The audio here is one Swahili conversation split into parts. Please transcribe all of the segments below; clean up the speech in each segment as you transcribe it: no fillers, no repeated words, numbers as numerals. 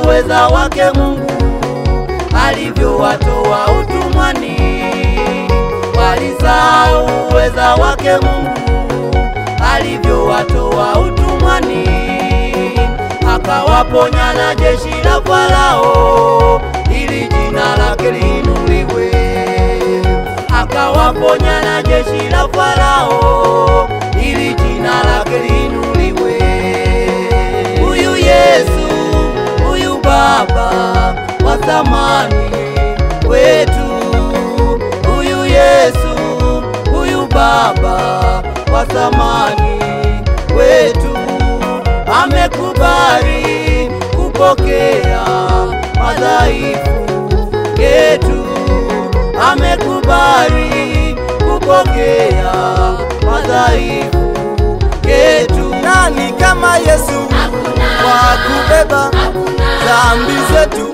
uweza wake Mungu alivyowatoa utumwani. Walisahau uweza wake Mungu alivyowatoa utumwani. Akawaponya na jeshi la Farao ili jina lake liinuliwe. Akawaponya na jeshi la Farao ili jina lake liinuliwe. Huyu Yesu, huyu Baba wa thamani wetu. Huyu Yesu, huyu Baba wa thamani wetu. Amekubali kupokea madhaifu yetu. Amekubali kupokea madhaifu yetu. Nani kama Yesu wa kubeba dhambi zetu,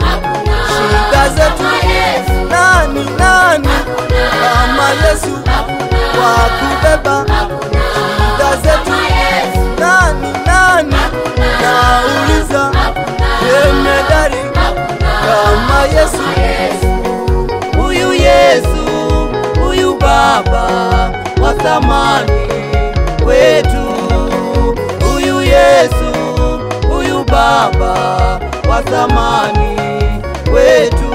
shida zetu? Nani kama Yesu wa kubeba shida zetu? Nani nauliza, jemedari kama Yesu? Huyu Yesu, huyu Baba wa thamani wetu. Huyu Yesu, huyu Baba wa thamani wetu.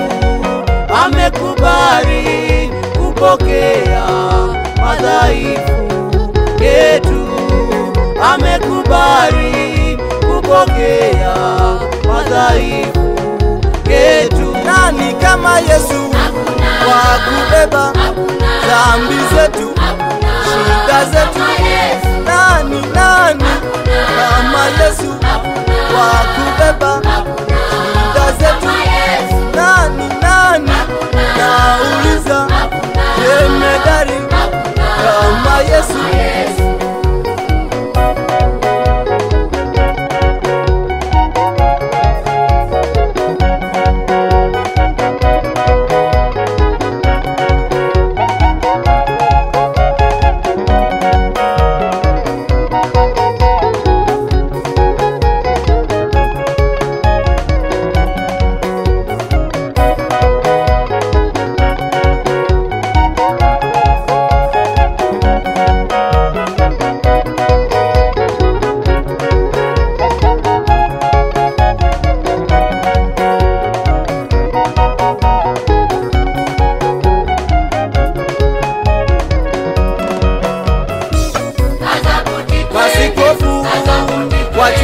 Amekubali kupokea madhaifu yetu. Amekubali kupokea madhaifu yetu. Nani kama Yesu wa kubeba dhambi zetu, shida zetu? Nani kama Yesu wa kubeba shida zetu? Nani nauliza, jemedari kama Yesu?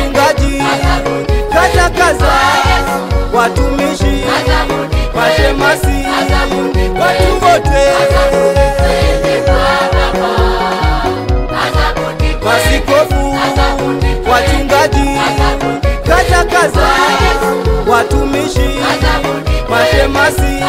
wachungaji, kaza kaza, watumishi, mashemasi, watu wote, masikofu, wachungaji, kaza kaza, watumishi, mashemasi,